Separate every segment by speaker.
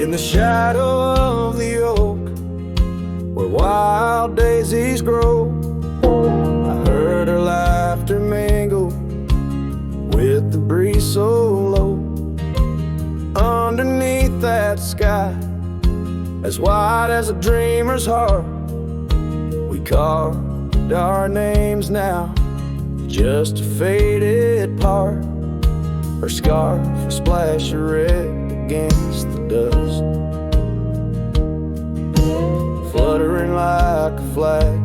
Speaker 1: In the shadow of the oak, where wild daisies grow, I heard her laughter mingle with the breeze so low. Underneath that sky, as wide as a dreamer's heart, we carved our names now, just a faded part. Her scarf a splash of red against the dust, fluttering like a flag,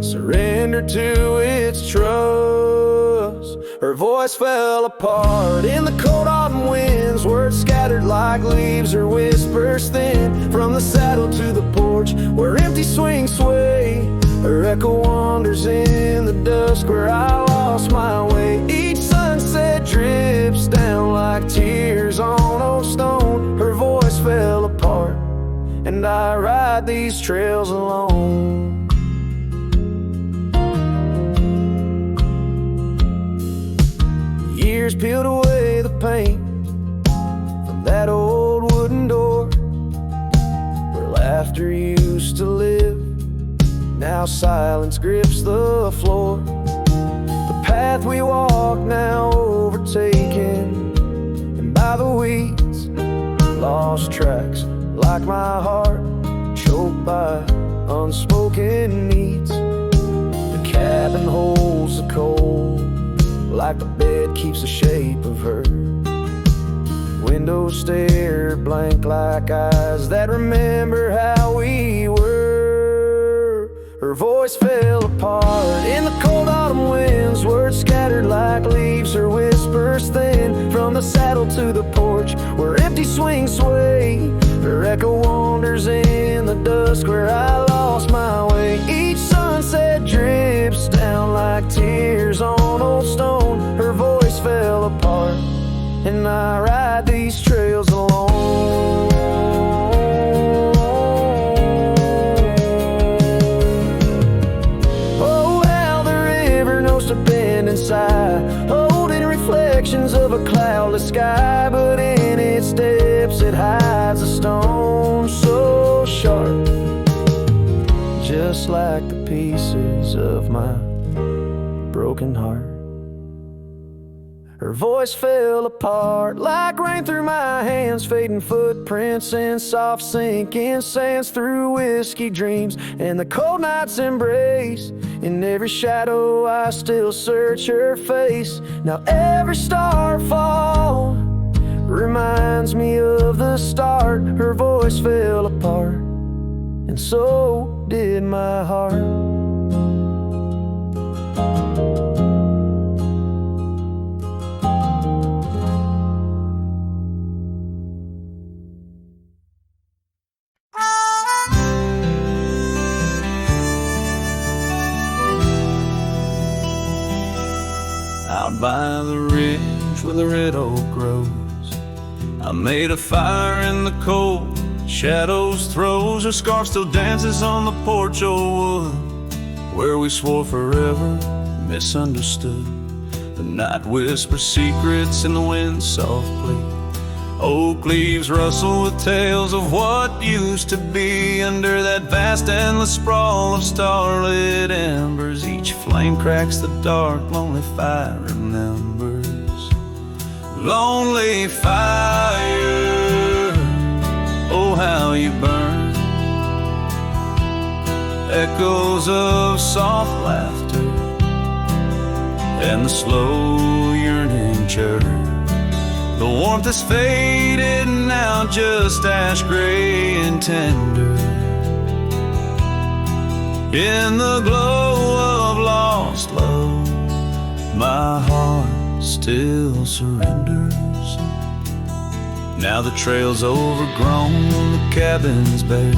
Speaker 1: surrender to its trust. Her voice fell apart in the cold autumn winds, words scattered like leaves, her whispers thin. From the saddle to the porch, where empty swings sway, her echo wanders in the dusk, where I lost my way. Each sunset drips down like tears on old stone. Her voice fell apart, and I ride these trails alone. Years peeled away the paint from that old wooden door, where laughter used to live. Now silence grips the floor. The path we walk now overtaken, and by the weeds, lost tracks like my heart, choked by unspoken needs. The cabin holds the cold, like the bed keeps the shape of her. Windows stare blank like eyes that remember how we were. Her voice fell apart in the cold autumn winds, words scattered like leaves, her whispers thin. From the saddle to the porch, where empty swings sway, her echo wanders in the dusk, where I lost my way. Each sunset drips down like tears on old stone. Her voice fell apart, and I ride these trails alone. Oh, how the river knows to bend and sigh, holding reflections of a cloudless sky. But in its depths it hides a stone so sharp, just like the pieces of my broken heart. Her voice fell apart like rain through my hands, fading footprints in soft sinking sands, through whiskey dreams and the cold night's embrace. In every shadow I still search her face. Now every starfall reminds me of the start. Her voice fell apart, and so did my heart.
Speaker 2: Out by the ridge where the red oak grows, I made a fire in the cold, shadows throws. Her scarf still dances on the porch, old wood, where we swore forever, misunderstood. The night whispers secrets in the wind's soft plea. Oak leaves rustle with tales of what used to be. Under that vast endless sprawl of starlit embers, each flame cracks the dark, lonely fire remembers. Lonely fire, oh how you burn. Echoes of soft laughter and the slow yearning churn. The warmth is faded now, just ash gray and tender. In the glow of lost love, my heart still surrenders. Now the trail's overgrown, the cabin's bare.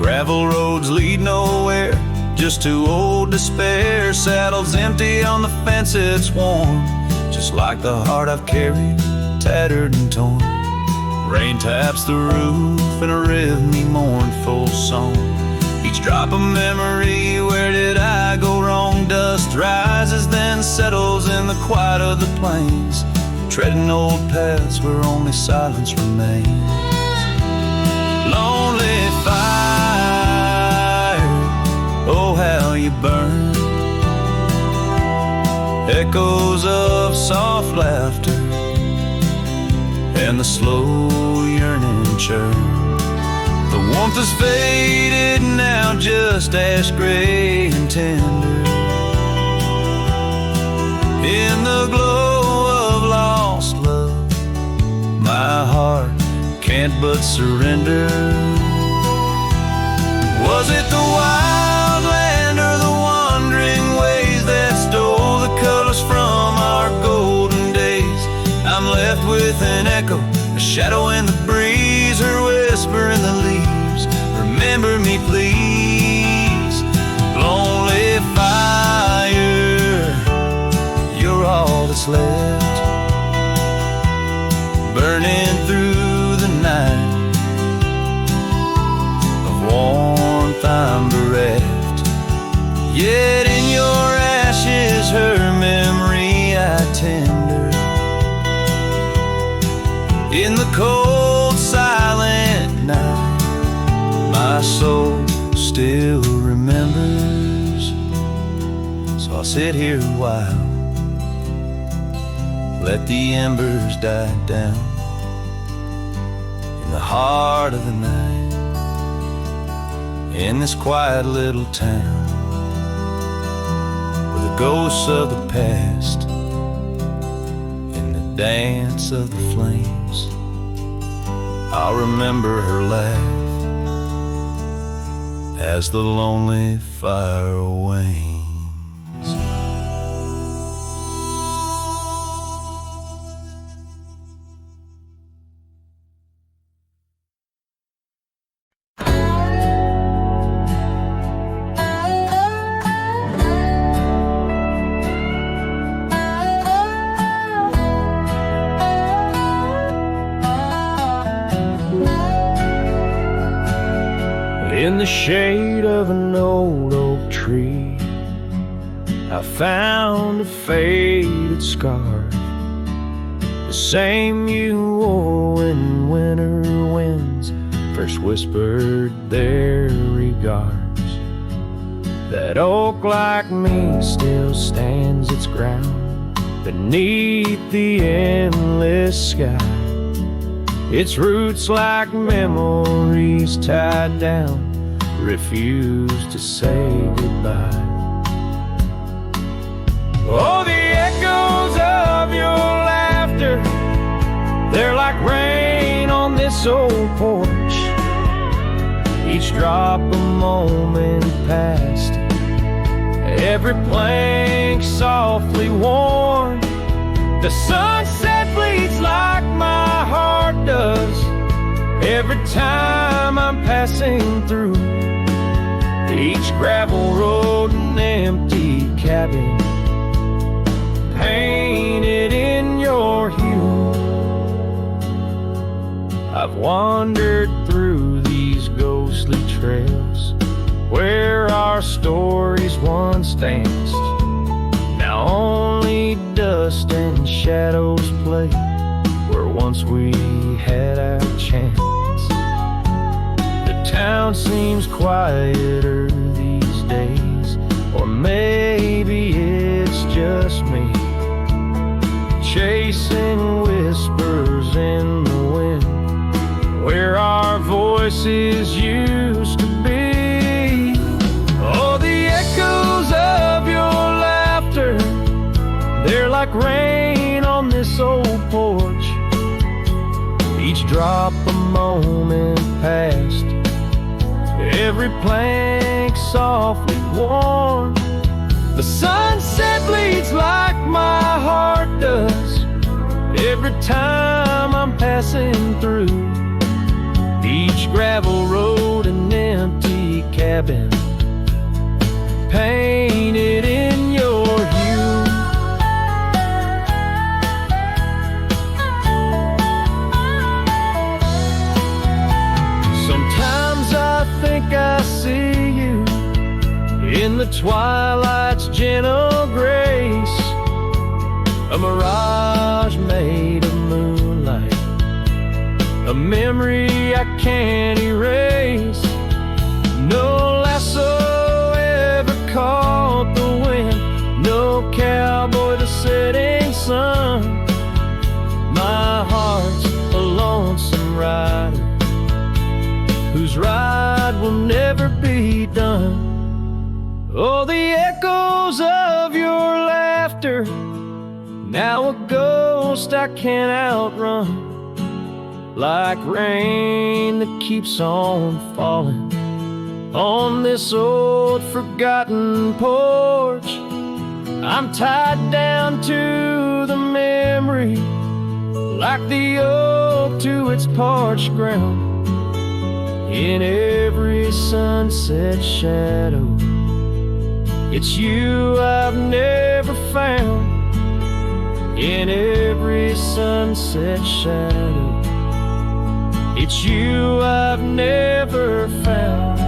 Speaker 2: Gravel roads lead nowhere, just to old despair. Saddle's empty on the fence, it's warm, just like the heart I've carried, tattered and torn. Rain taps the roof in a rhythmy mournful song. Each drop a memory, where did I go wrong? Dust rises then settles in the quiet of the plains, treading old paths where only silence remains. Lonely fire, oh how you burn. Echoes of soft laughter and the slow yearning churn. The warmth is faded now, just ash gray and tender. In the glow of lost love, my heart can't but surrender. Was it the wild land or the wandering ways that stole the colors from our golden days? I'm left with an echo, a shadow in the breeze, her whisper in the leaves. Remember me, please. Lonely fire, you're all that's left, burning through the night. Of warmth I'm bereft, yet in your ashes her memory I tender. In the cold silent night, my soul still remembers. So I'll sit here a while, let the embers die down. In the heart of the night, in this quiet little town, where the ghosts of the past and the dance of the flames, I'll remember her laugh as the lonely fire wanes.
Speaker 1: In the shade of an old oak tree, I found a faded scarf, the same you wore when winter winds first whispered their regards. That oak, like me, still stands its ground beneath the endless sky, its roots like memories tied down, refuse to say goodbye. Oh, the echoes of your laughter, they're like rain on this old porch, each drop a moment past, every plank softly worn. The sunset bleeds like my heart does every time I'm passing through each gravel road and empty cabin, painted in your hue. I've wandered through these ghostly trails where our stories once danced. Now only dust and shadows play where once we had our chance. The town seems quieter these days, or maybe it's just me, chasing whispers in the wind where our voices used to be. Oh, the echoes of your laughter, they're like rain on this old porch, each drop a moment past, every plank softly worn. The sunset bleeds like my heart does every time I'm passing through each gravel road and empty cabin, painted in your hue. Sometimes I think I see you in the twilight's gentle grace, a mirage made of moonlight, a memory I can't erase. old cowboy, the setting sun. My heart's a lonesome rider whose ride will never be done. Oh, the echoes of your laughter, now a ghost I can't outrun. Like rain that keeps on falling on this old forgotten porch. I'm tied down to the memory, like the oak to its parched ground. In every sunset shadow, it's you I've never found. In every sunset shadow, it's you I've never found.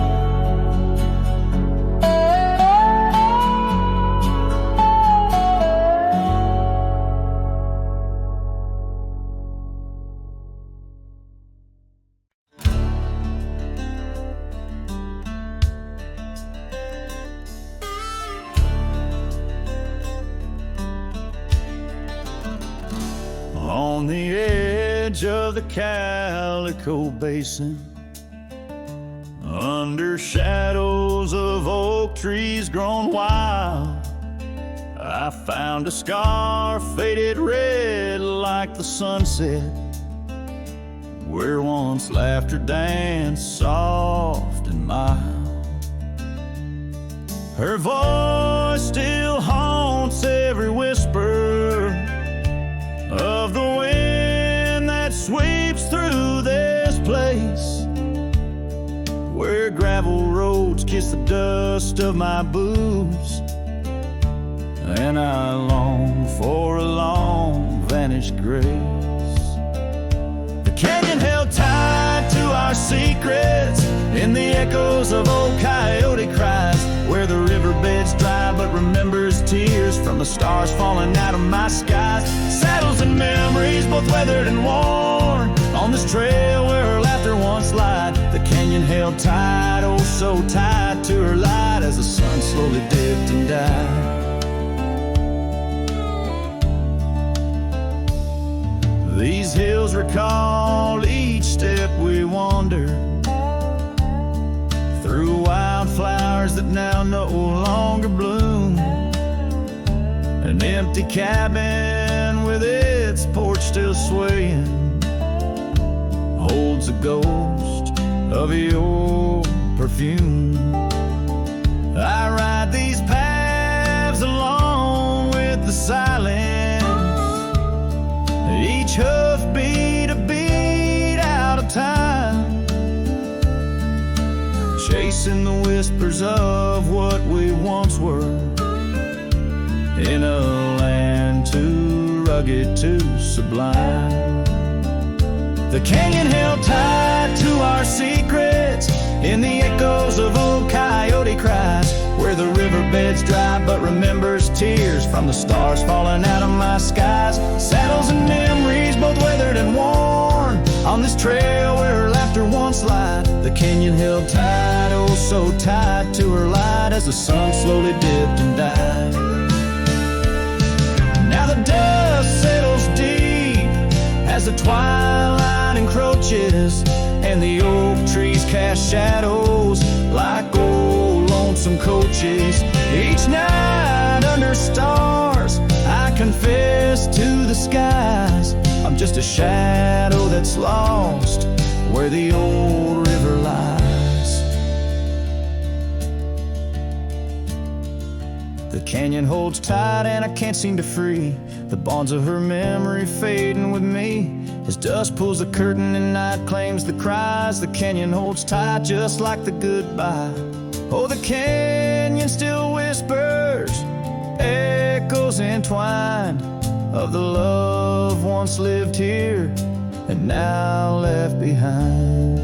Speaker 2: On the edge of the Calico Basin, under shadows of oak trees grown wild, I found a scar faded red like the sunset, where once laughter danced soft and mild. Her voice still haunts every whisper of the wind that sweeps through this place, where gravel roads kiss the dust of my boots, and I long for a long vanished grace. The canyon held tight to our secrets in the echoes of old coyote cries, where the riverbed's dry but remembers tears from the stars falling out of my skies. Saddles and memories, both weathered and worn, on this trail where her laughter once lied. The canyon held tight, oh so tight to her light, as the sun slowly dipped and died. These hills recall each step we wander, through wildflowers that now no longer bloom. An empty cabin with its porch still swaying holds a ghost of your perfume. I ride these paths along with the silence, each hoofbeat a beat out of time, chasing the whispers of what we once were, in a land too rugged, too sublime. The canyon held tight to our secrets in the echoes of old coyote cries, where the riverbed's dry but remembers tears from the stars falling out of my skies. Saddles and memories, both weathered and worn, on this trail where her laughter once lied. The canyon held tight, oh so tight to her light, as the sun slowly dipped and died. Now the dust settles deep as the twilight encroaches, and the oak trees cast shadows like old lonesome coaches. Each night under stars, I confess to the skies, I'm just a shadow that's lost where the old river lies. The canyon holds tight and I can't seem to free the bonds of her memory fading with me. As dusk pulls the curtain and night claims the cries, the canyon holds tight just like the goodbye. Oh, the canyon still whispers, echoes entwined, of the love once lived here and now left behind.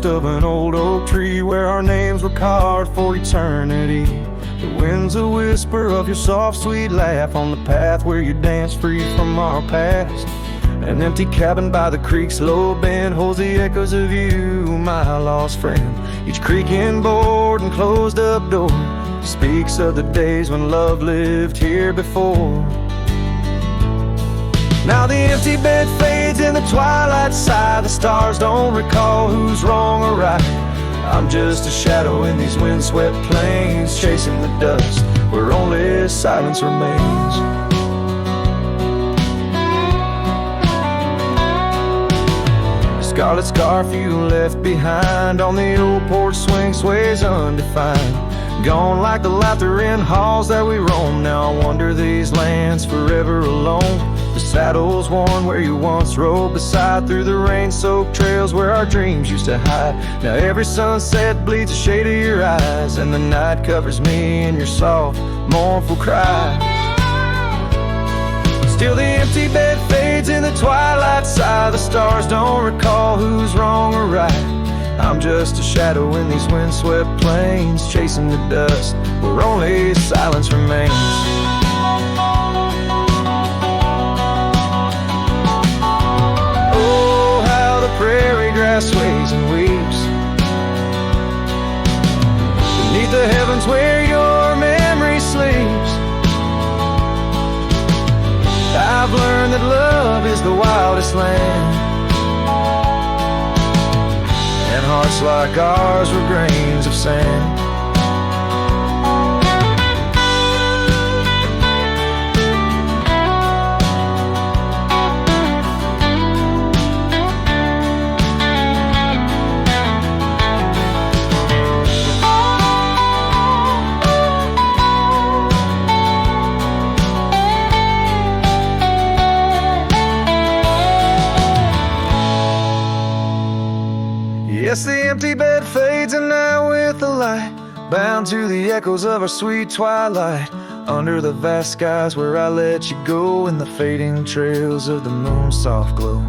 Speaker 1: ghost of an old oak tree where our names were carved for eternity. The wind's a whisper of your soft, sweet laugh on the path where you dance free from our past. An empty cabin by the creek's low bend holds the echoes of you, my lost friend. Each creaking board and closed up door speaks of the days when love lived here before. Now the empty bed fades in the twilight sigh. The stars don't recall who's wrong or right. I'm just a shadow in these windswept plains, chasing the dust where only silence remains. Scarlet scarf you left behind on the old porch swing sways undefined. Gone like the laughter in halls that we roam. Now I wander these lands forever alone. The saddle's worn where you once rode beside, through the rain-soaked trails where our dreams used to hide. Now every sunset bleeds a shade of your eyes, and the night covers me in your soft, mournful cries. Still the empty bed fades in the twilight sigh. The stars don't recall who's wrong or right. I'm just a shadow in these windswept plains, chasing the dust where only silence remains. Oh, how the prairie grass sways and weeps beneath the heavens where your memory sleeps. I've learned that love is the wildest land, and hearts like ours were grains of sand. Yes, the empty bed fades, and now with the light, bound to the echoes of our sweet twilight, under the vast skies where I let you go, in the fading trails of the moon's soft glow.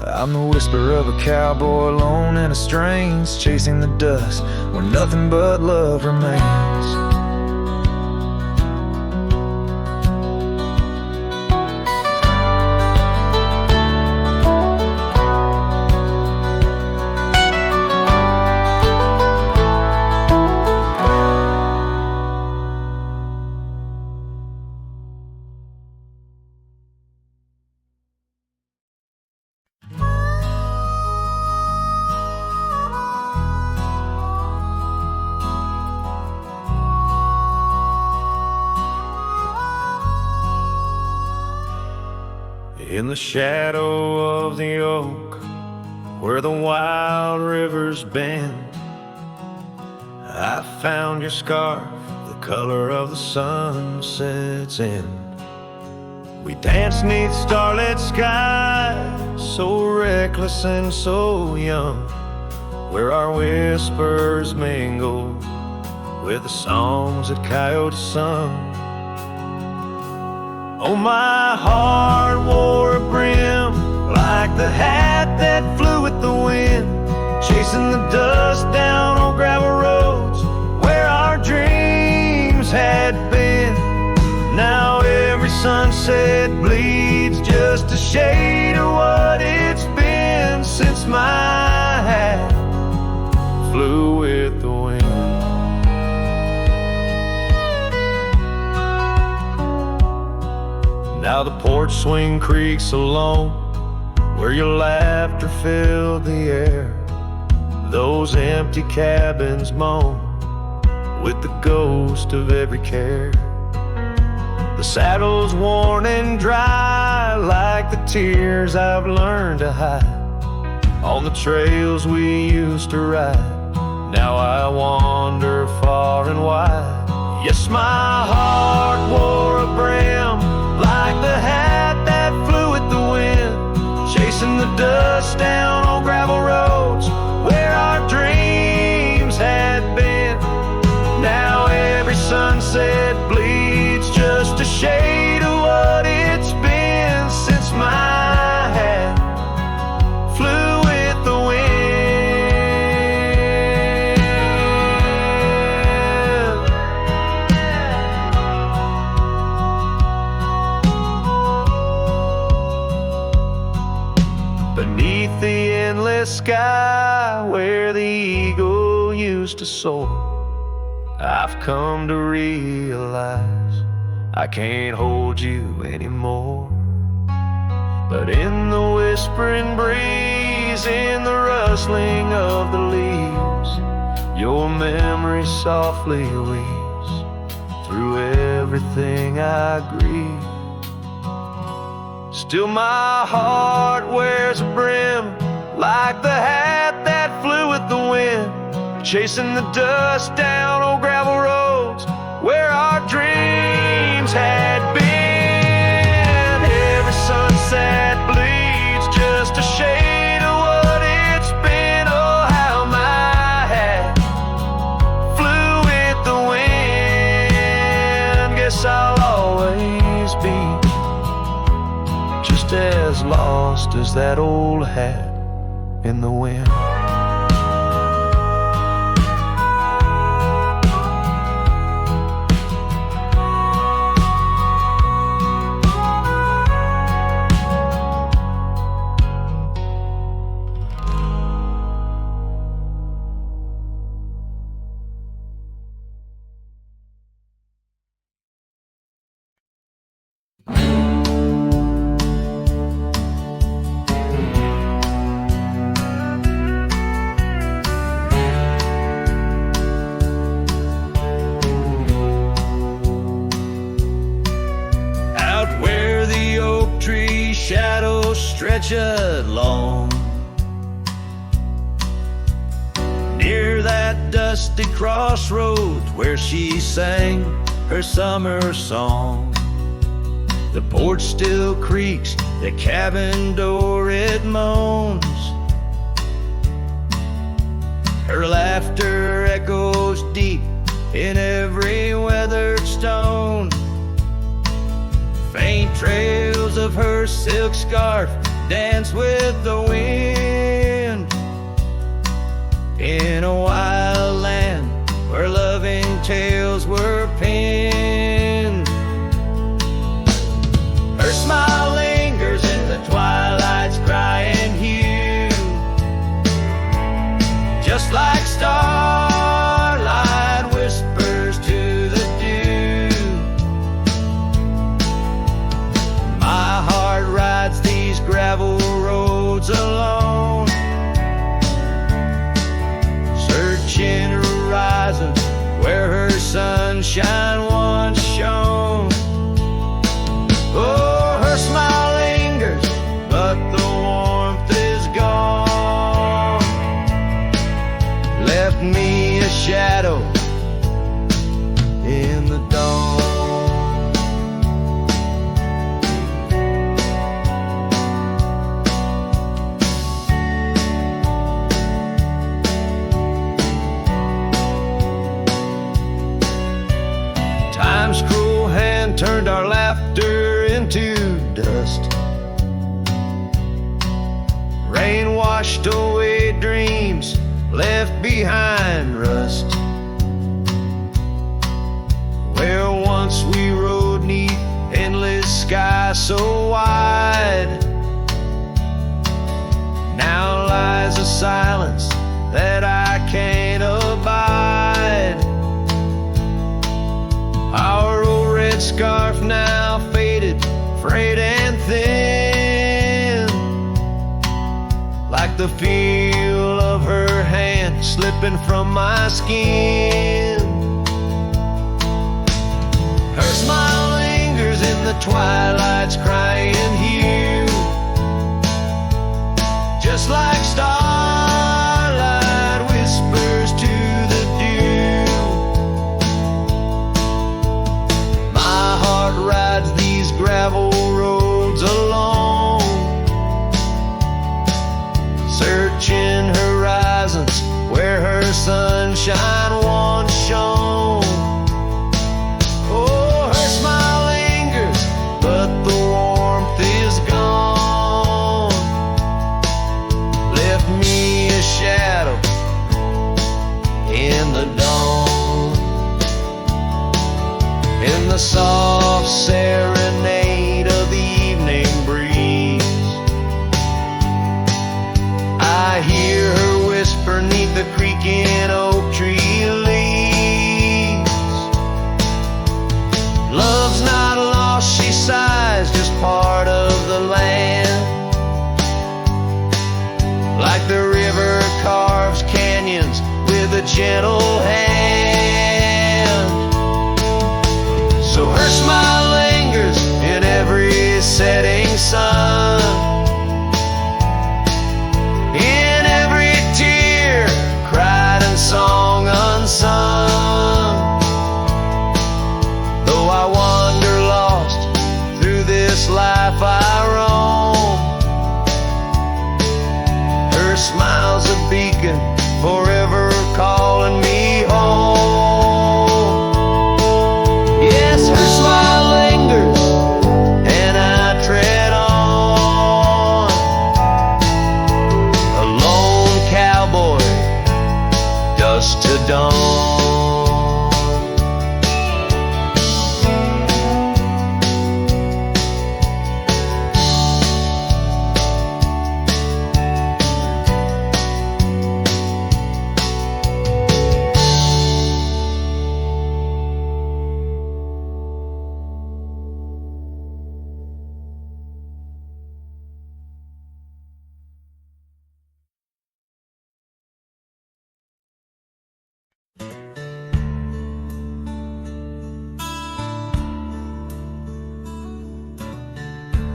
Speaker 1: I'm the whisper of a cowboy alone in a strange, chasing the dust where nothing but love remains. In the shadow of the oak, where the wild rivers bend, I found your scarf, the color of the sunset's end. We danced 'neath starlit skies, so reckless and so young, where our whispers mingled with the songs that coyotes sung. Oh, my heart wore a brim like the hat that flew with the wind, chasing the dust down on gravel roads where our dreams had been. Now every sunset bleeds just a shade of what it's been since my hat flew with the wind. Now the porch swing creaks alone, where your laughter filled the air. Those empty cabins moan with the ghost of every care. The saddle's worn and dry like the tears I've learned to hide on the trails we used to ride. Now I wander far and wide. Yes, my heart wore a brim like the hat that flew with the wind, chasing the dust down on gravel roads where our dreams had been. Now every sunset bleeds just a shade of what it's been since my hat flew with the wind. endless sky where the eagle used to soar. I've come to realize I can't hold you anymore. But in the whispering breeze, in the rustling of the leaves, your memory softly weaves through everything I grieve. Still my heart wears a brim, like the hat that flew with the wind, chasing the dust down old gravel roads where our dreams had been. Every sunset bleeds just a shade of what it's been. Oh, how my hat flew with the wind. Guess I'll always be just as lost as that old hat in the wind.
Speaker 2: Shadows stretch along near that dusty crossroads where she sang her summer song. The porch still creaks, the cabin door it moans. Her laughter echoes deep in every weathered stone. Faint trails of her silk scarf dance with the wind in a wild land where loving tales were penned. Her smile lingers in the twilight's crying hue, just like starlight whispers to the dew. My heart rides these gravel roads alone, searching horizons where her sunshine once shone. Oh, her smile lingers, but the warmth is gone. Left me a shadow in the dawn. Time's cruel hand turned our laughter into dust. Rain washed away dreams, left behind rust. Where once we rode 'neath endless sky so wide, now lies a silence that I can't abide. Our old red scarf now faded, frayed and thin, like the feel of her hand slipping from my skin. Her smile lingers in the twilight's crying hue, just like starlight whispers to the dew. My heart rides these gravel roads alone, searching horizons where her sunshine once shone. Oh, her smile lingers, but the warmth is
Speaker 1: with a gentle hand. So her smile lingers in every setting sun, in every tear cried and song unsung. Though I wander lost through this life I roam, her smile's a beacon forever calling me home. Yes, her smile lingers and I tread on, a lone cowboy, dusk to dawn.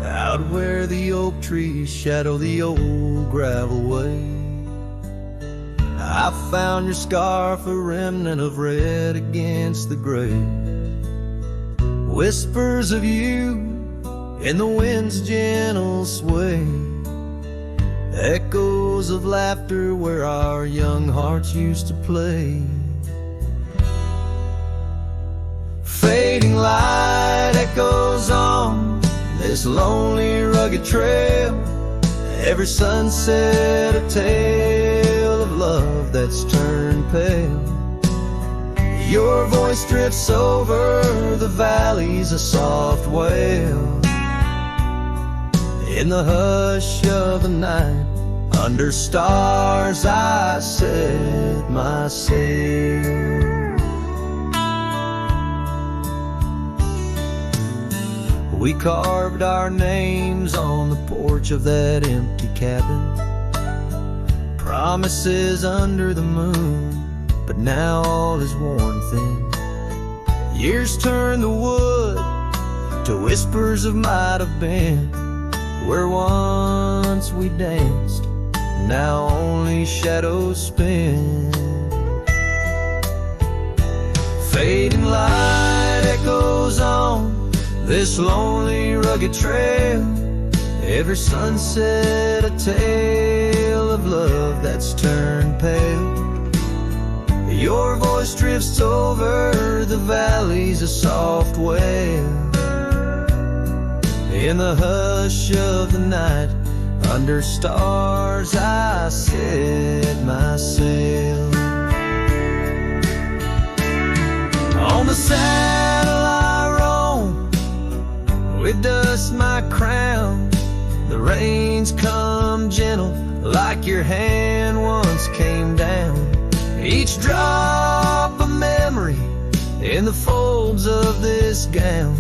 Speaker 2: Out where the oak trees shadow the old gravel way, I found your scarf, a remnant of red against the gray. Whispers of you in the wind's gentle sway, echoes of laughter where our young hearts used to play. Fading light echoes on this lonely rugged trail, every sunset a tale of love that's turned pale. Your voice drifts over the valleys, a soft wail. In the hush of the night, under stars I set my sail. We carved our names on the porch of that empty cabin, promises under the moon, but now all is worn thin. Years turn the wood to whispers of might have been, where once we danced, now only shadows spin. Fading light echoes on this lonely rugged trail, every sunset a tale of love that's turned pale. Your voice drifts over the valleys, a soft wail. In the hush of the night, under stars I set my sail. On the saddle I roam, with dust my crown. The reins come gentle, like your hand once came down. Each drop a memory in the folds of this gown,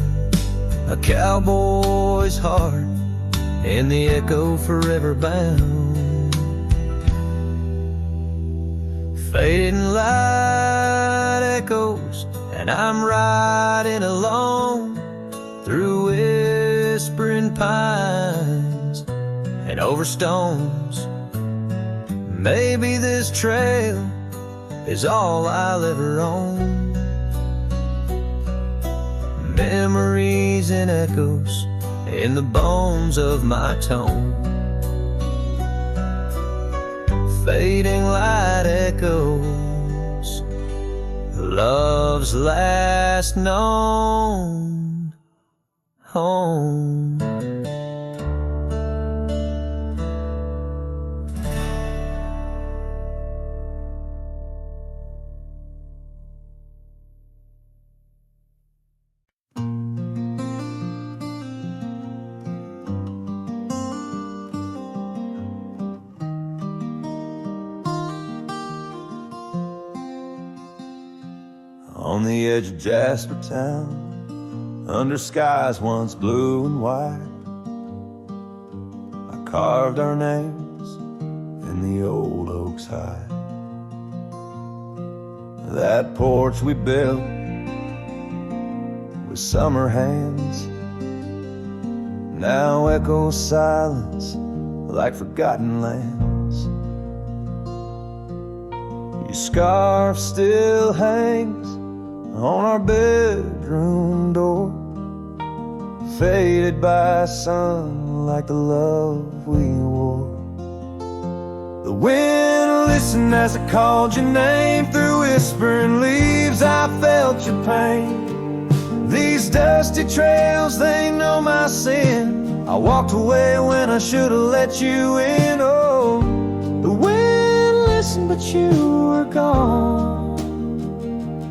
Speaker 2: a cowboy's heart in the echo forever bound. Fading light echoes, and I'm riding alone through whispering pines and over stones. Maybe this trail is all I'll ever own. Memories and echoes in the bones of my tone. Fading light echoes, love's last known home. On the edge of Jasper Town, under skies once blue and white, I carved our names in the old oak's hide.
Speaker 1: that porch we built with summer hands now echoes silence like forgotten lands. Your scarf still hangs on our bedroom door, faded by sun like the love we wore. The wind listened as I called your name. Through whispering leaves I felt your pain. These dusty trails, they know my sin. I walked away when I should have let you in. Oh, the wind listened but you were gone,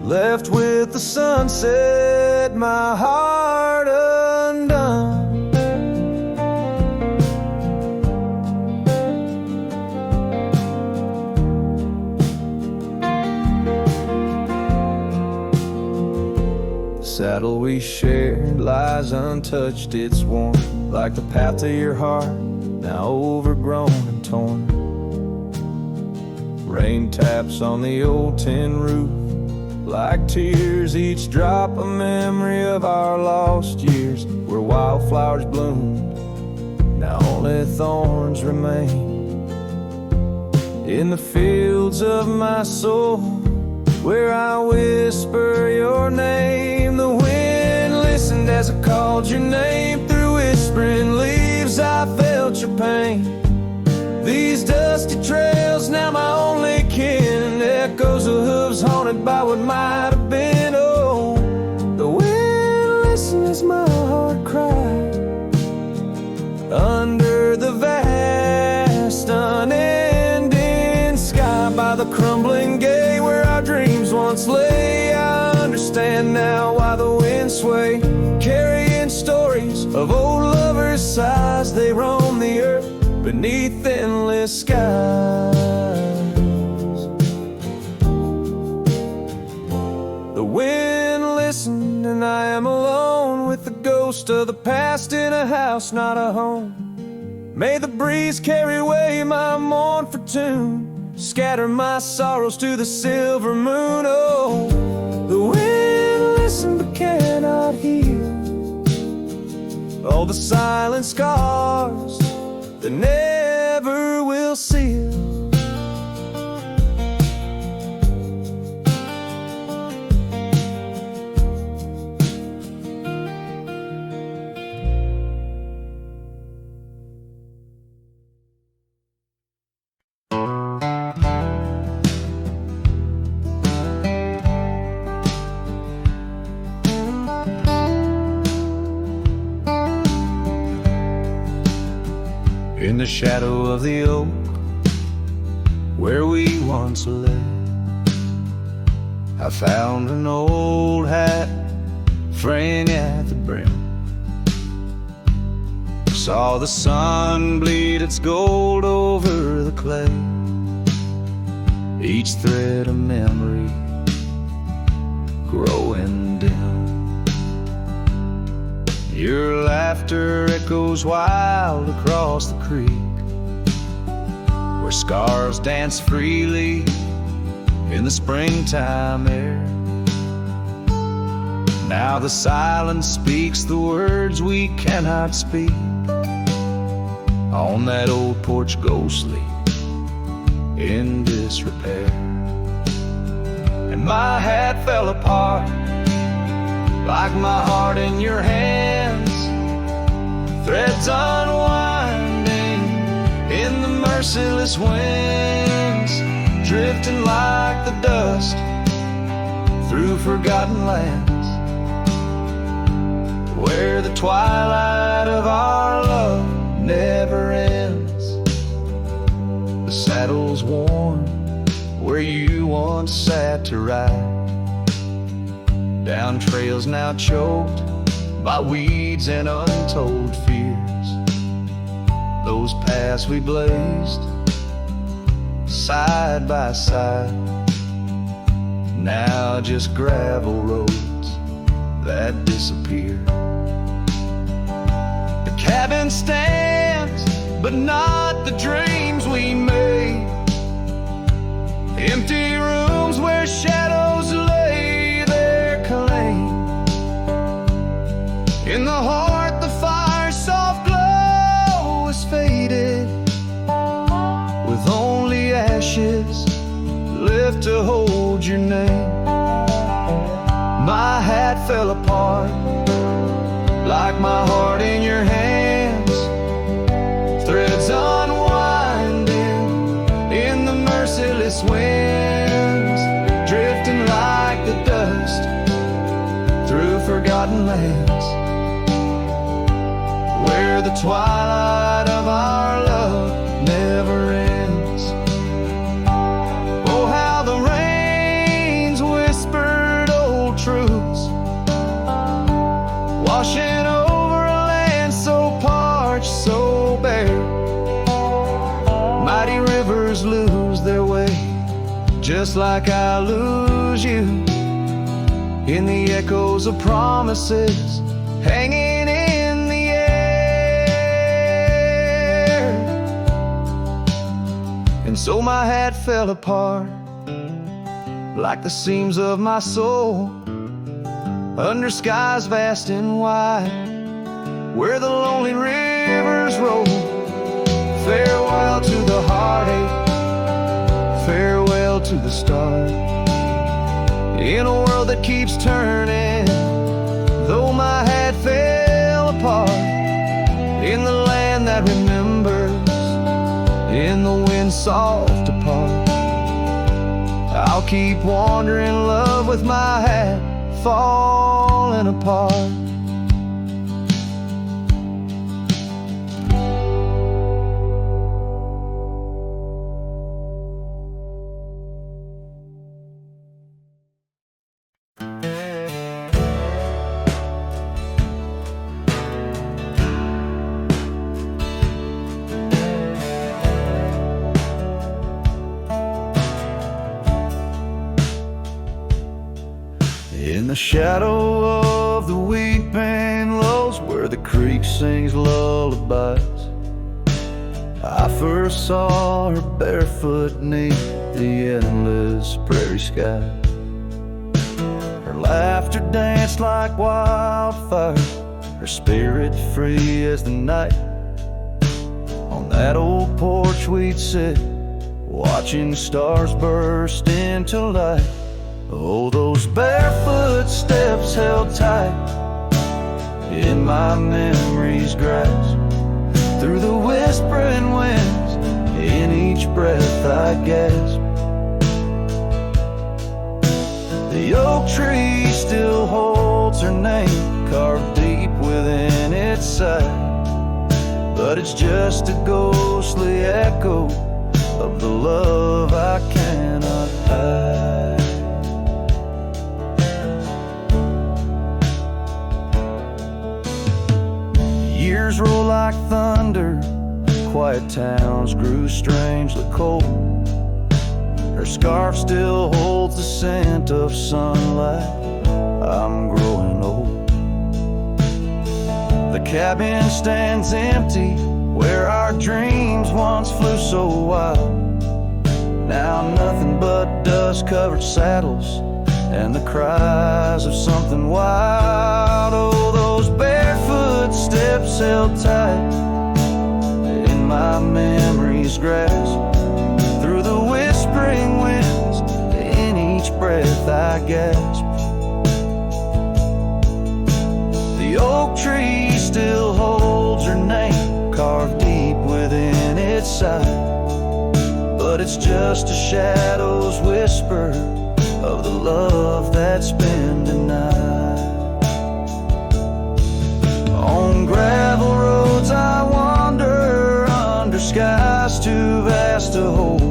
Speaker 1: left with the sunset, my heart undone. The saddle we shared lies untouched, it's worn like the path to your heart, now overgrown and torn. Rain taps on the old tin roof like tears, each drop a memory of our lost years, where wildflowers bloomed, now only thorns remain. In the fields of my soul, where I whisper your name, the wind listened as I called your name. Through whispering leaves I felt your pain. These dusty trails, now my only kin, echoes of hooves haunted by what might have been. Oh, the wind listened as my heart cried under the vast unending sky, by the crumbling gate where our dreams once lay. I understand now why the winds sway, carrying stories of old lovers' sighs. They roam the earth beneath endless skies. The wind listened and I am alone, with the ghost of the past in a house, not a home. May the breeze carry away my mournful tune, scatter my sorrows to the silver moon. Oh, the wind listened but cannot heal all the silent scars that never will seal. In the shadow of the oak where we once lay, I found an old hat fraying at the brim. Saw the sun bleed its gold over the clay, each thread a memory growing dim. Your laughter echoes wild across the creek, where scars dance freely in the springtime air. Now the silence speaks the words we cannot speak. On that old porch ghostly, in disrepair. And my hat fell apart like my heart in your hands, threads unwinding in the merciless winds, drifting like the dust through forgotten lands, where the twilight of our love never ends. The saddle's worn where you once sat to ride, down trails now choked by weeds and untold fears. Those paths we blazed side by side, now just gravel roads that disappear. The cabin stands, but not the dreams we made. Empty rooms where shadows fell apart, like my heart in your hands. Threads unwinding in the merciless winds, drifting like the dust through forgotten lands, where the twilight of our love never ends. Oh, how the rains whispered old truths, washing over a land so parched, so bare. Mighty rivers lose their way, just like I lose you, in the echoes of promises hanging in the air. And so my hat fell apart, like the seams of my soul, under skies vast and wide, where the lonely rivers roll. Farewell to the heartache, farewell to the start, in a world that keeps turning, though my hat fell apart, in the land that remembers, in the wind's soft depart. I'll keep wandering, love, with my hat falling apart. In the shadow of the weeping willows, where the creek sings lullabies, I first saw her barefoot 'neath the endless prairie sky. Her laughter danced like wildfire, her spirit free as the night. On that old porch we'd sit, watching stars burst into light. Oh, those barefoot steps held tight in my memory's grasp, through the whispering winds, in each breath I gasp. The oak tree still holds her name, carved deep within its side, but it's just a ghostly echo of the love I cannot hide. Years roll like thunder, quiet towns grew strangely cold. Her scarf still holds the scent of sunlight, I'm growing old. The cabin stands empty, where our dreams once flew so wild. Now nothing but dust-covered saddles and the cries of something wild. Oh, those barefoot steps held tight in my memory's grasp, through the whispering winds, in each breath I gasp. The oak tree still holds her name, carved deep within its side, but it's just a shadow's whisper of the love that's been denied. On gravel roads I wander, under skies too vast to hold,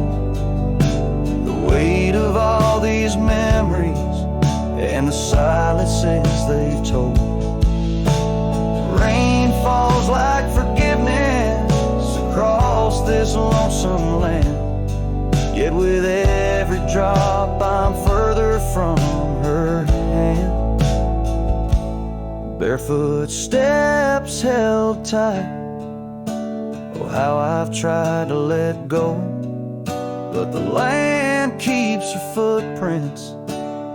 Speaker 1: the weight of all these memories and the silences they've told. Rain falls like forgiveness across this lonesome land, yet with every drop I'm further from her hand. Barefoot steps held tight, oh how I've tried to let go, but the land keeps her footprints,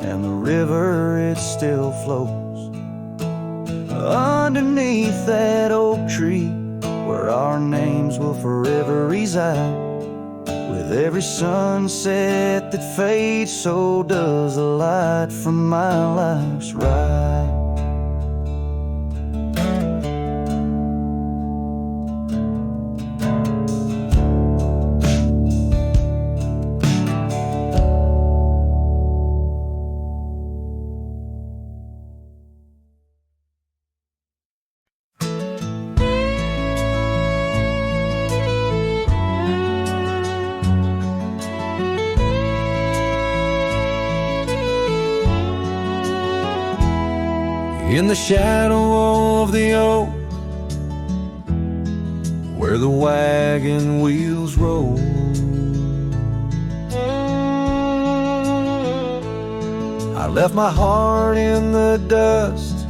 Speaker 1: and the river it still flows underneath that oak tree, where our names will forever reside. With every sunset that fades, so does the light from my life's ride. In the shadow of the oak, where the wagon wheels roll, I left my heart in the dust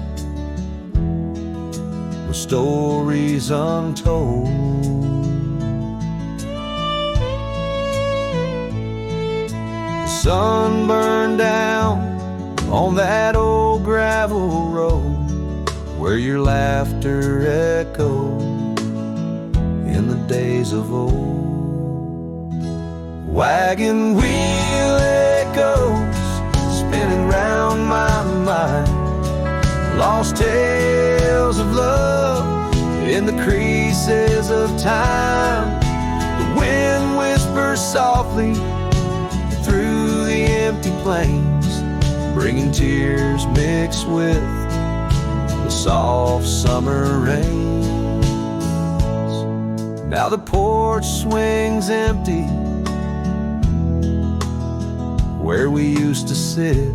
Speaker 1: with stories untold. The sun burned down on that old gravel road where your laughter echoed in the days of old. Wagon wheel echoes spinning round my mind, lost tales of love in the creases of time. The wind whispers softly through the empty plains, bringing tears mixed with the soft summer rains. Now the porch swings empty where we used to sit,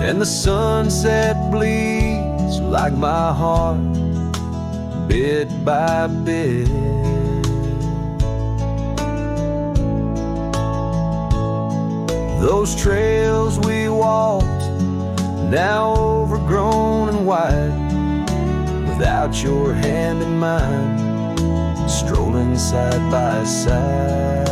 Speaker 1: and the sunset bleeds like my heart, bit by bit. Those trails we walked, now overgrown and wide, without your hand in mine, strolling side by side.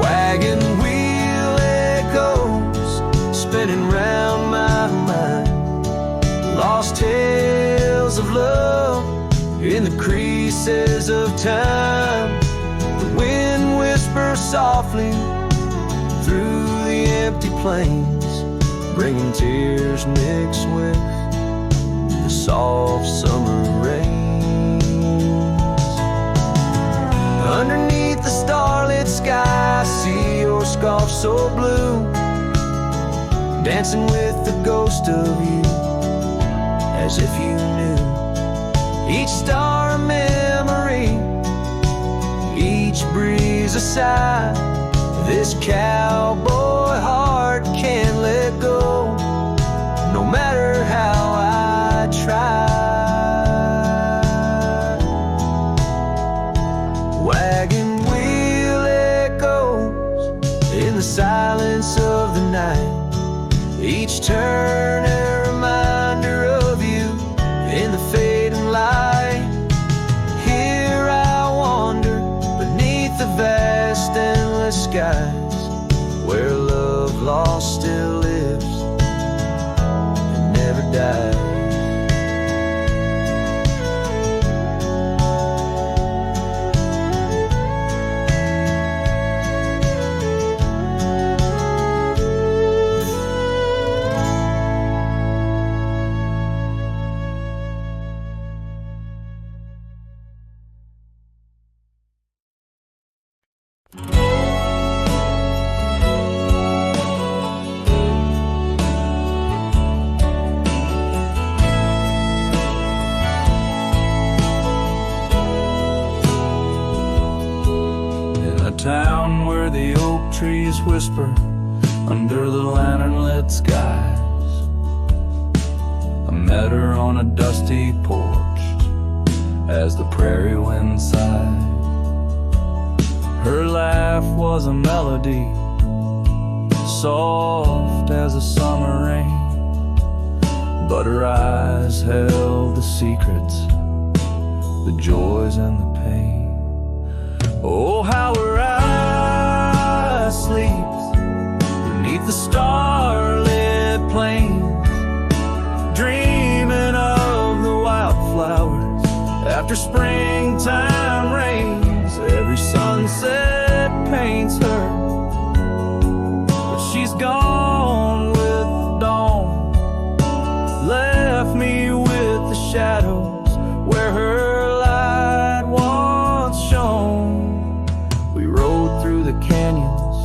Speaker 1: Wagon wheel echoes spinning round my mind, lost tales of love in the creases of time. The wind whispers softly through the empty plains, bringing tears mixed with the soft summer rains. Underneath the starlit sky, I see your scarf so blue, dancing with the ghost of you, as if you knew each star a memory, each breeze a sigh. This cowboy heart can't let go, no matter how I try. Wagon wheel echoes in the silence of the night, each turn a reminder of you in the fading light. Here I wander beneath the vast endless skies, where love lost still lives and never dies.
Speaker 2: Town where the oak trees whisper under the lantern-lit skies. I met her on a dusty porch as the prairie wind sighed. Her laugh was a melody, soft as a summer rain, but her eyes held the secrets, the joys and the pain. Oh, how her eyes sleeps beneath the starlit plains, dreaming of the wildflowers After springtime rains, every sunset paints her. But she's gone with the dawn, left me with the shadows where her light once shone. We rode through the canyons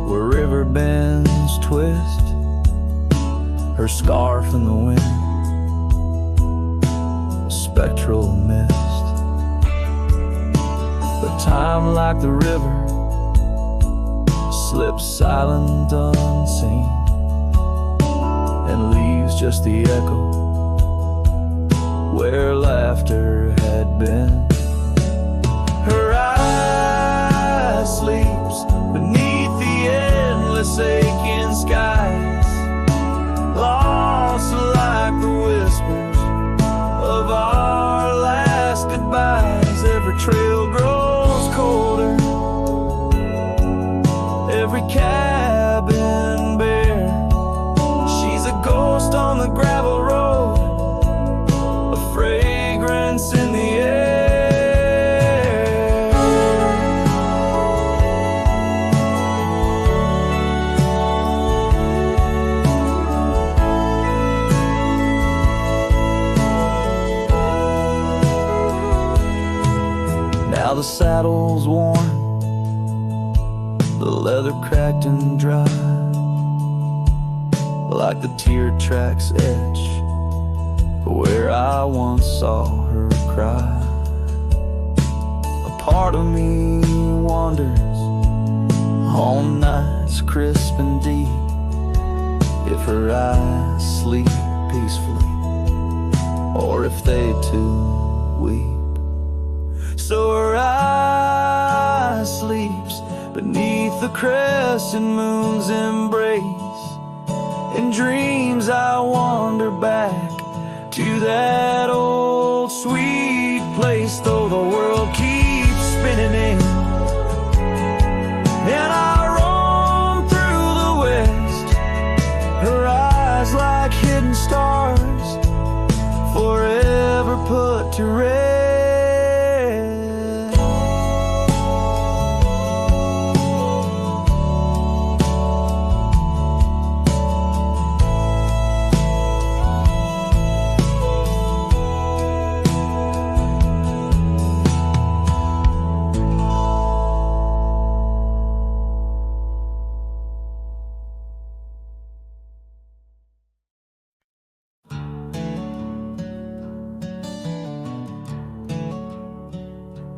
Speaker 2: where river bends twist, her scarf in the wind, spectral mist. But time, like the river, slips silent unseen and leaves just the echo where laughter had been. Her eye sleeps beneath the endless aching skies, lost like the whispers of our last goodbyes. Every trail grows colder, every cabin bare. She's a ghost on the gravel road, a fragrance in the air. Now the saddle's worn, the leather cracked and dry, like the tear tracks etch where I once saw her cry. A part of me wanders on nights crisp and deep if her eyes sleep peacefully or if they too weep. So her eye sleeps beneath the crescent moon's embrace. In dreams I wander back to that old sweet place, though the world keeps spinning in and I roam through the west. Her eyes like hidden stars, forever put to rest.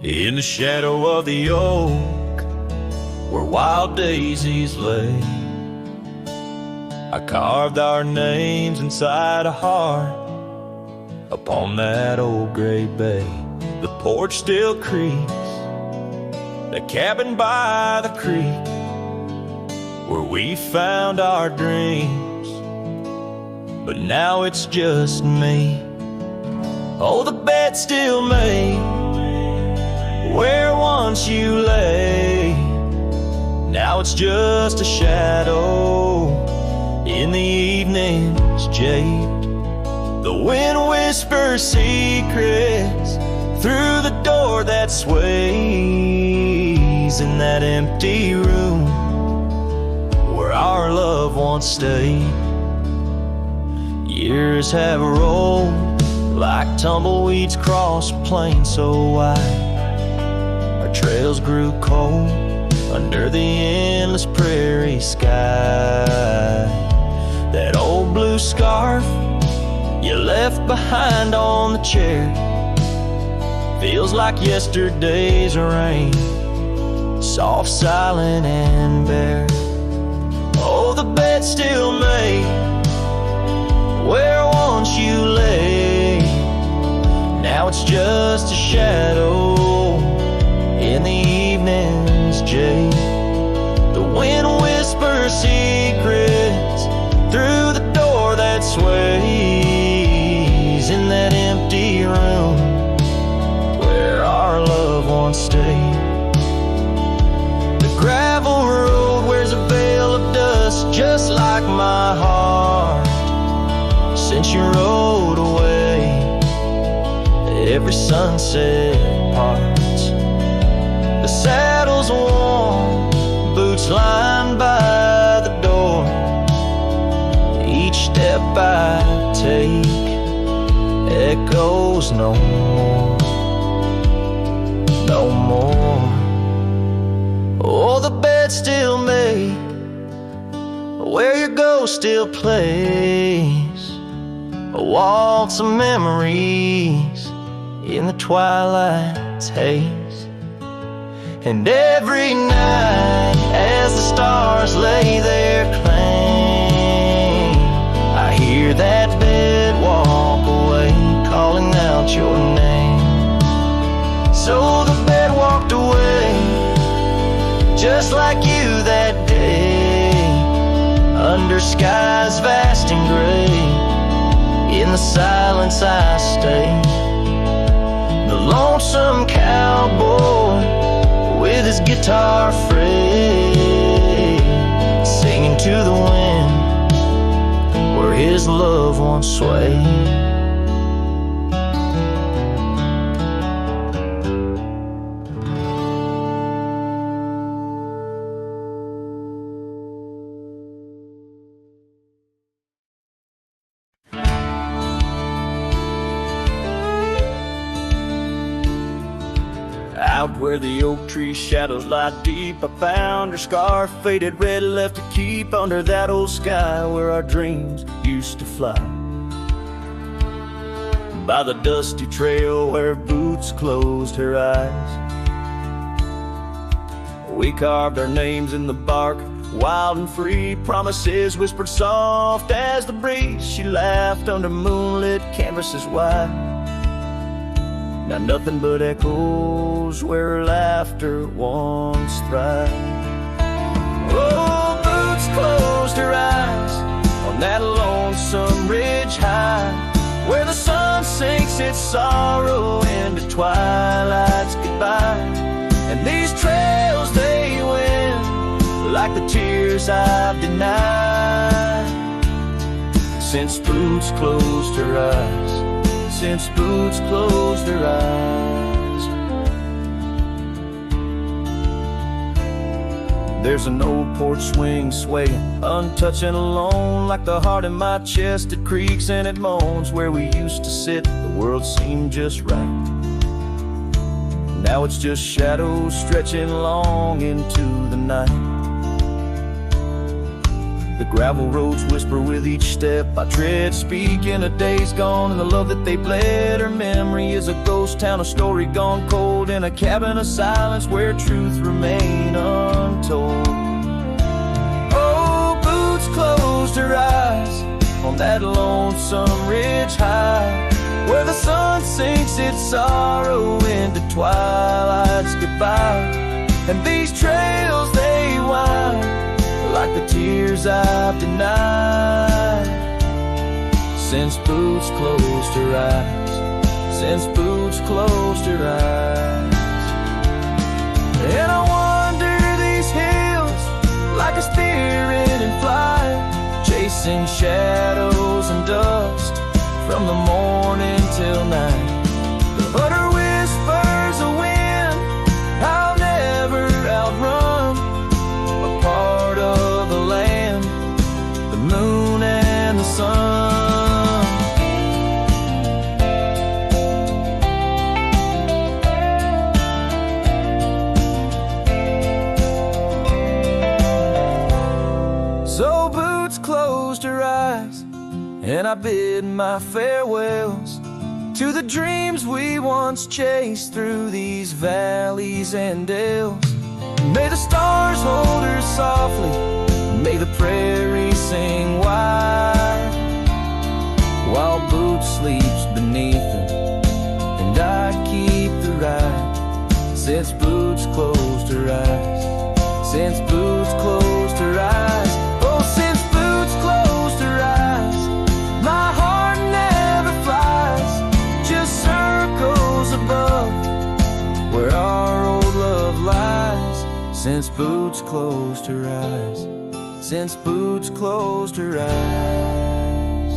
Speaker 2: In the shadow of the oak, where wild daisies lay, I carved our names inside a heart upon that old gray bay. The porch still creaks, the cabin by the creek, where we found our dreams, but now it's just me. Oh, the bed's still made where once you lay, now it's just a shadow in the evening's jade. The wind whispers secrets through the door that sways in that empty room where our love once stayed. Years have rolled like tumbleweeds across a plain so wide. Trails grew cold under the endless prairie sky. That old blue scarf you left behind on the chair feels like yesterday's rain, soft, silent, and bare. Oh, the bed's still made where once you lay, now it's just a shadow in the evening's jade. The wind whispers secrets through the door that sways in that empty room where our love once stayed. The gravel road wears a veil of dust just like my heart since you rode away.
Speaker 1: every sunset parts. The saddle's warm, boots lined by the door. Each step I take echoes no more, no more. Oh, the bed's still made, where your ghost still plays a waltz of memories in the twilight's haze. And every night as the stars lay their claim, I hear that bed walk away, calling out your name. So the bed walked away, just like you that day, under skies vast and gray. In the silence I stay, the lonesome cowboy with his guitar frayed, singing to the wind where his love once swayed. Out where the oak tree shadows lie deep, I found her scarf, faded red, left to keep under that old sky where our dreams used to fly. By the dusty trail where boots closed her eyes, we carved our names in the bark, wild and free, promises whispered soft as the breeze. She laughed under moonlit canvases wide, now nothing but echoes where her laughter once thrived. Oh, boots closed her eyes on that lonesome ridge high, where the sun sinks its sorrow into twilight's goodbye. And these trails they win like the tears I've denied, since boots closed her eyes, since boots closed her eyes. There's an old porch swing swaying, untouched and alone, like the heart in my chest. It creaks and it moans. Where we used to sit, the world seemed just right. Now it's just shadows stretching long into the night. The gravel roads whisper with each step I tread, speaking of days gone and the love that they bled. Her memory is a ghost town, a story gone cold, in a cabin of silence where truth remain untold. Oh, boots closed her eyes on that lonesome ridge high, where the sun sinks its sorrow into twilight's goodbye. And these trails they wind like the tears I've denied, since boots closed her eyes, since boots closed her eyes. And I wander these hills like a spirit in flight, chasing shadows and dust from the morning till night. But her whispers a wind I'll never outrun, a part of the land, the moon and the sun. So boots closed her eyes, and I bid my farewells to the dreams we once chased through these valleys and dales. May the stars hold her softly, may the prairie sing wide, while boots sleeps beneath them, and I keep the ride. Since boots closed her eyes, since boots closed her eyes, oh, since boots closed her eyes, my heart never flies, just circles above where our old love lies. Since boots closed her eyes, since boots closed her eyes.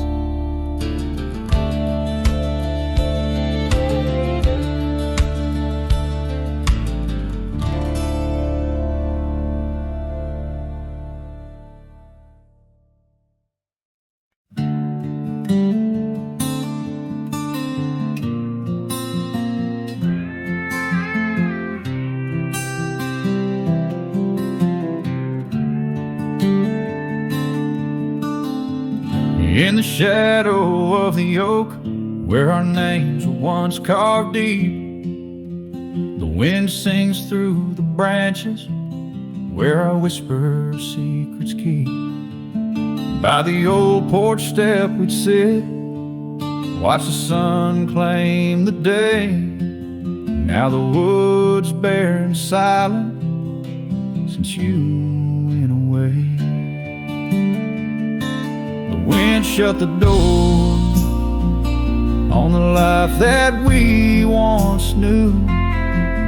Speaker 3: In the shadow of the oak, where our names were once carved deep, the wind sings through the branches, where I whisper secrets keep. By the old porch step we'd sit, watch the sun claim the day. Now the wood's bare and silent since you went away. The wind shut the door on the life that we once knew,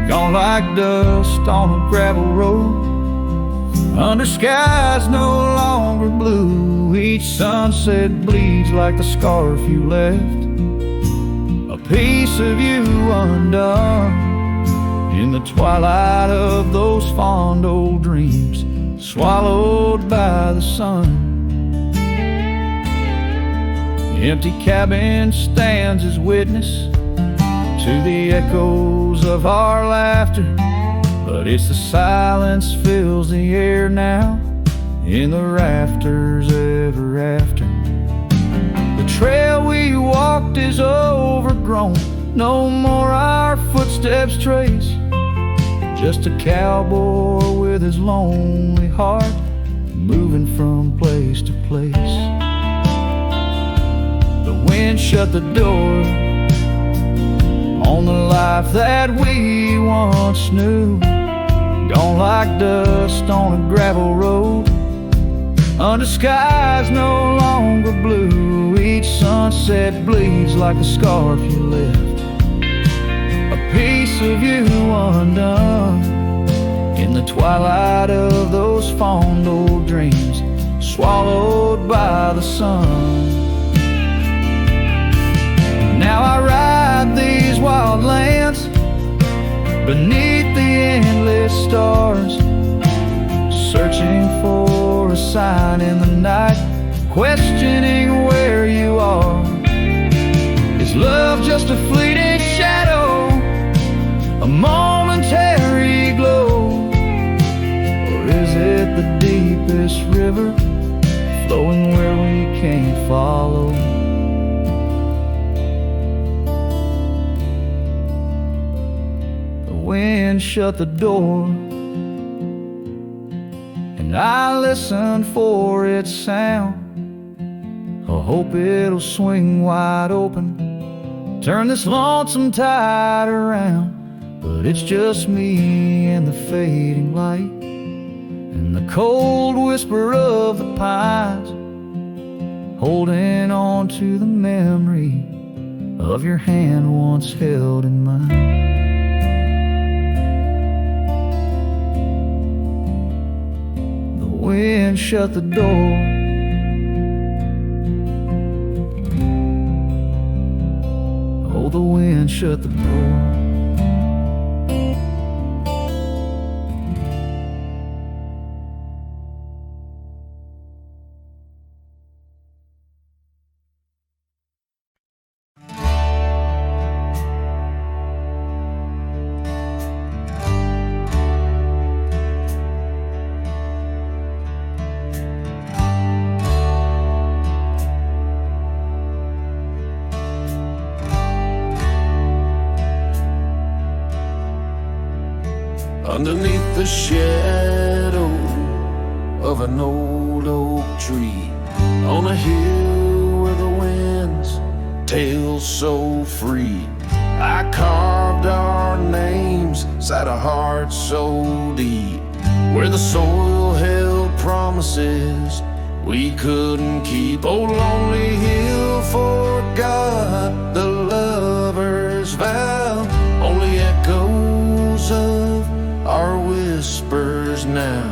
Speaker 3: gone like dust on a gravel road, under skies no longer blue. Each sunset bleeds like the scarf you left, a piece of you undone. In the twilight of those fond old dreams, swallowed by the sun. The empty cabin stands as witness to the echoes of our laughter, but it's the silence fills the air now in the rafters ever after. The trail we walked is overgrown, no more our footsteps trace, just a cowboy with his lonely heart moving from place to place. The wind shut the door on the life that we once knew, gone like dust on a gravel road, under skies no longer blue. Each sunset bleeds like a scarf you left, a piece of you undone. In the twilight of those fond old dreams, swallowed by the sun. Now I ride these wild lands beneath the endless stars, searching for a sign in the night, questioning where you are. Is love just a fleeting shadow, a momentary glow, or is it the deepest river flowing where we can't follow? The wind shut the door, and I listen for its sound. I hope it'll swing wide open, turn this lonesome tide around. But it's just me and the fading light, and the cold whisper of the pines, holding on to the memory of your hand once held in mine. The wind shut the door, oh, the wind shut the door.
Speaker 1: Underneath the shadow of an old oak tree, on a hill where the winds tail so free, I carved our names inside a heart so deep, where the soil held promises we couldn't keep. Oh, lonely hill, forgot the lover's vow, only echoes of our whispers now.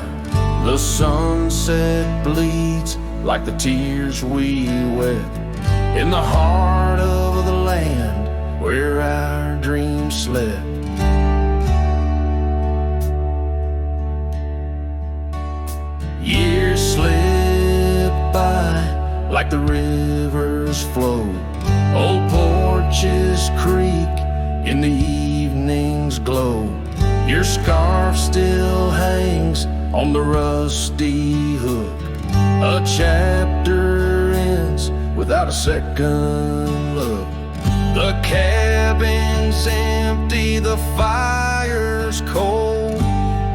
Speaker 1: The sunset bleeds like the tears we wept in the heart of the land where our dreams slept. Years slip by like the rivers flow, old porches creak in the evening's glow. Your scarf still hangs on the rusty hook, a chapter ends without a second look. The cabin's empty, the fire's cold,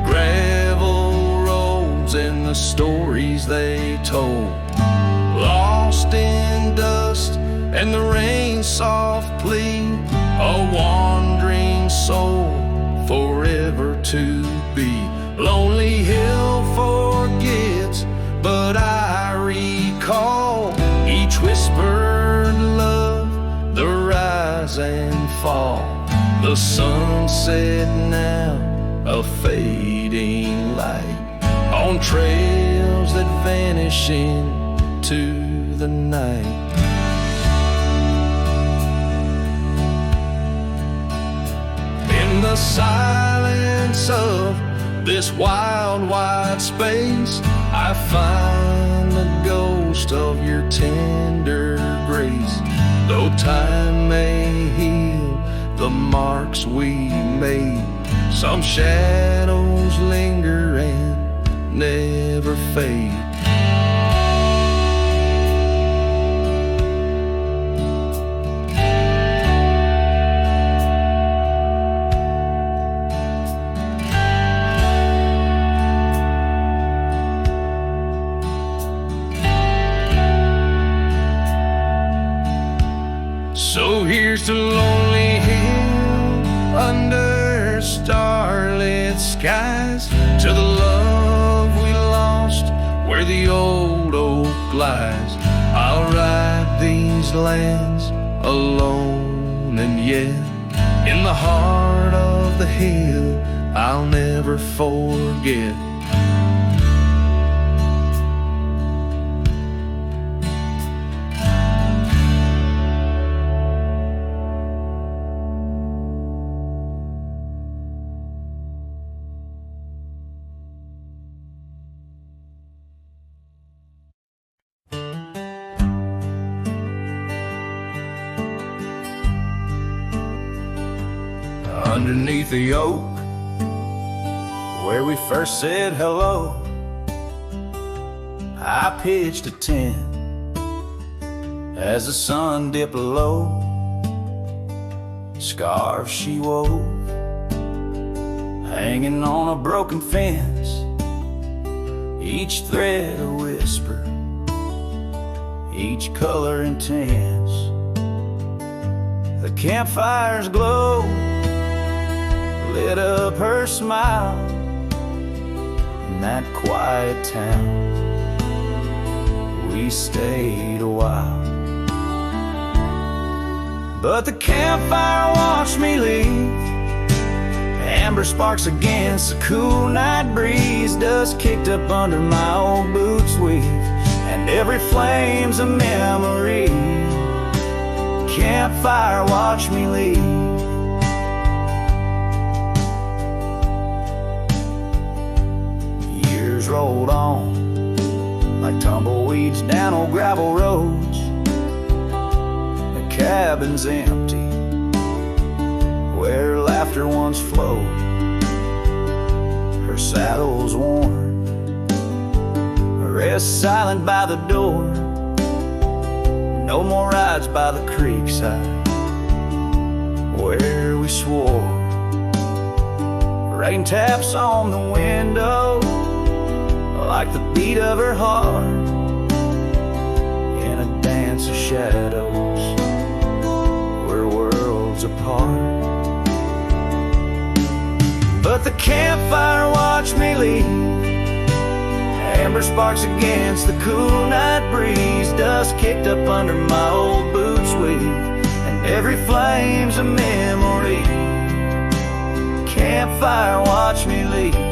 Speaker 1: gravel roads and the stories they told, lost in dust and the rain's soft plea, a wandering soul forever to be. Lonely Hill forgets, but I recall each whispered love, the rise and fall, the sunset now, a fading light on trails that vanish into the night. In the silence of this wild, wide space, I find the ghost of your tender grace. Though time may heal the marks we made, some shadows linger and never fade. So here's to Lonely Hill under starlit skies, to the love we lost where the old oak lies. I'll ride these lands alone, and yet in the heart of the hill I'll never forget. Underneath the oak, where we first said hello, I pitched a tent as the sun dipped low. Scarves she wove, hanging on a broken fence, each thread a whisper, each color intense. The campfire's glow lit up her smile in that quiet town. We stayed a while, but the campfire watched me leave. Amber sparks against the cool night breeze, dust kicked up under my old boots weave, and every flame's a memory. Campfire watched me leave. Rolled on like tumbleweeds down old gravel roads. The cabin's empty where laughter once flowed. Her saddle's worn, rest silent by the door. No more rides by the creekside where we swore. Rain taps on the window like the beat of her heart in a dance of shadows, we're worlds apart. But the campfire watched me leave. Amber sparks against the cool night breeze, dust kicked up under my old boots weave, and every flame's a memory. Campfire watched me leave.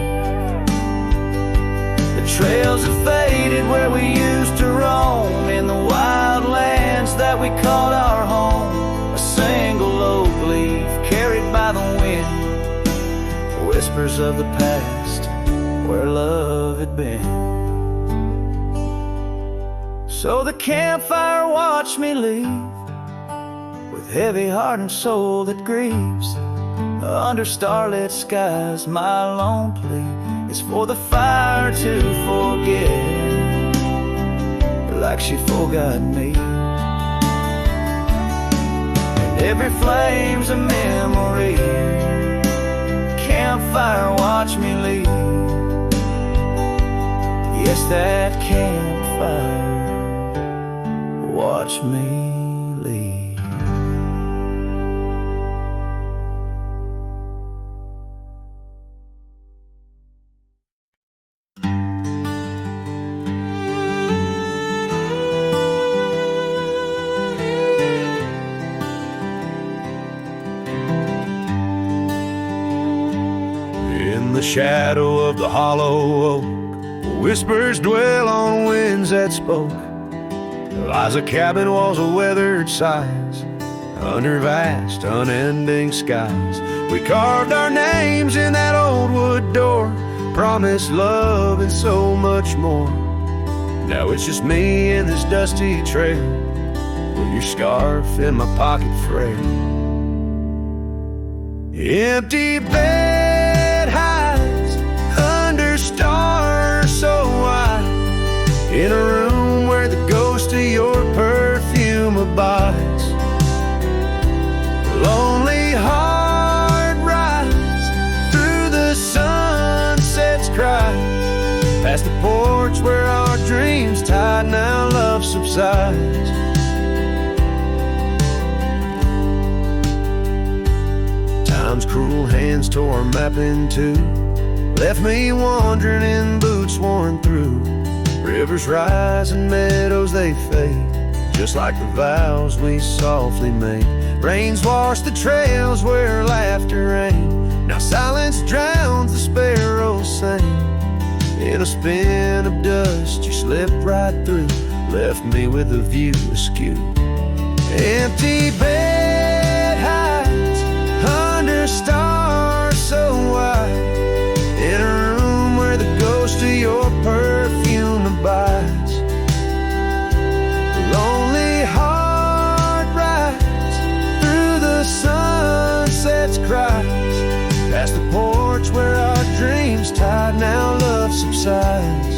Speaker 1: Trails have faded where we used to roam, in the wild lands that we called our home. A single oak leaf carried by the wind, whispers of the past where love had been. So the campfire watched me leave, with heavy heart and soul that grieves. Under starlit skies my lone plea is for the fire to forget, like she forgot me.
Speaker 2: Every flame's a memory. Campfire, watch me leave. Yes, that campfire, watch me leave.
Speaker 1: In the shadow of the hollow oak, whispers dwell on winds that spoke. Lies a cabin, walls of weathered sighs, under vast, unending skies. We carved our names in that old wood door, promised love and so much more. Now it's just me and this dusty trail, with your scarf in my pocket frail. Empty bed hides under stars so wide, in a room where the ghost of your perfume abides. Lonely heart rides through the sunset's cry, past the porch where our dreams tied, now love subsides. Time's cruel hands tore our map in two, left me wandering in boots worn through. Rivers rise and meadows they fade, just like the vows we softly made. Rains wash the trails where laughter rained, now silence drowns the sparrows sing. In a spin of dust you slipped right through, left me with a view askew. Empty bed hides under stars so wide, in a room where the ghost of your perfume abides. Lonely heart rides through the sunset's cries, past the porch where our dreams tied, now love subsides.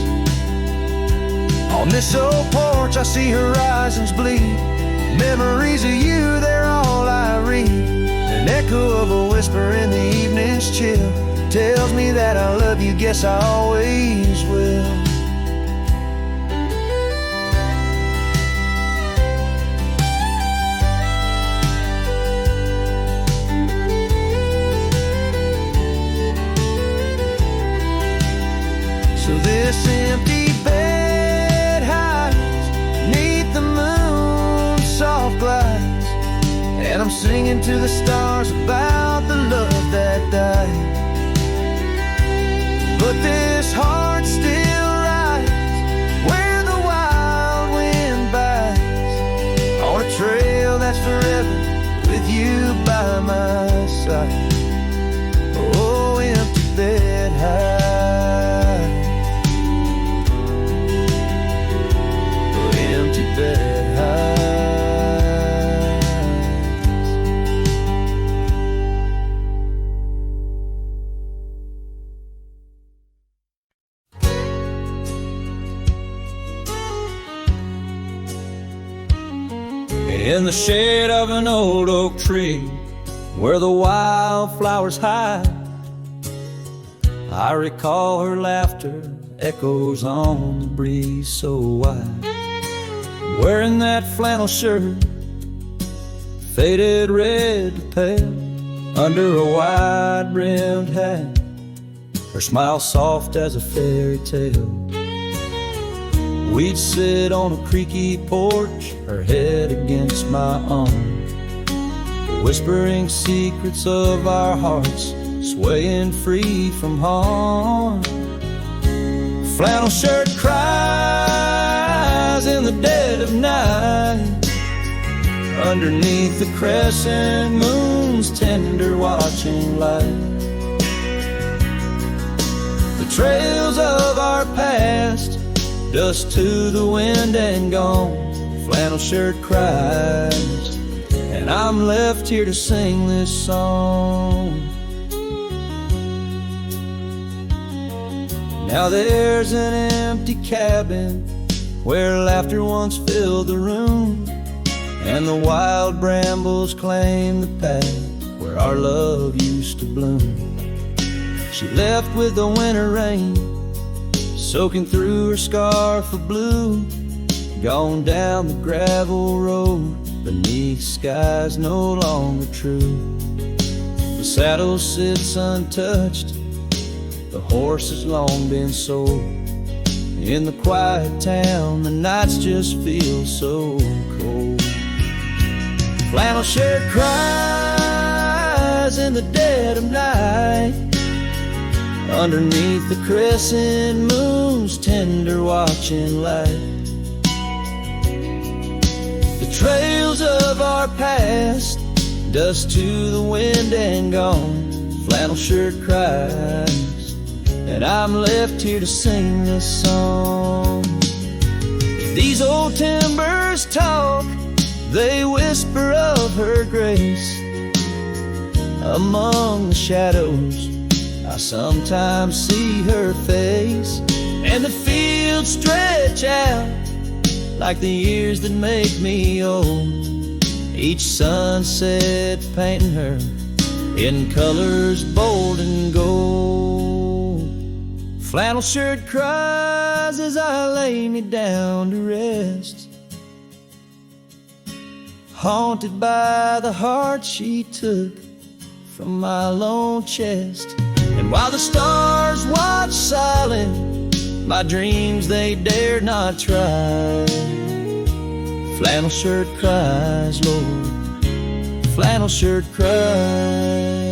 Speaker 1: On this old porch I see horizons bleed, memories of you, they're all I read. An echo of a whisper in the evening's chill tells me that I love you, guess I always will. So this empty bed hides neath the moon's soft glides, and I'm singing to the stars about the love that died. But this heart still rides where the wild wind bites, on a trail that's forever with you by my side. Oh, empty bed hides, oh, empty bed hides.
Speaker 3: In the shade of an old oak tree, where the wildflowers hide, I recall her laughter echoes on the breeze so wide. Wearing that flannel shirt, faded red to pale, under a wide-brimmed hat, her smile soft as a fairy tale. We'd sit on a creaky porch, her head against my arm, whispering secrets of our hearts, swaying free from harm. Flannel shirt cries in the dead of night, underneath the crescent moon's tender watching light. The trails of our past, dust to the wind and gone, flannel shirt cries, and I'm left here to sing this song. Now there's an empty cabin where laughter once filled the room, and
Speaker 1: when the wild brambles claim the path where our love used to bloom. She left with the winter rain soaking through her scarf of blue, gone down the gravel road beneath skies no longer true. The saddle sits untouched, the horse has long been sold. In the quiet town, the nights just feel so cold. Flannel shirt cries in the dead of night, underneath the crescent moon's tender watching light. The trails of our past, dust to the wind and gone. Flannel shirt cries, and I'm left here to sing this song. If these old timbers talk, they whisper of her grace. Among the shadows, I sometimes see her face, and the fields stretch out like the years that make me old. Each sunset painting her in colors bold and gold. Flannel shirt cries as I lay me down to rest, haunted by the heart she took from my lone chest. And while the stars watch silent, my dreams they dare not try. Flannel shirt cries, Lord, flannel shirt cries.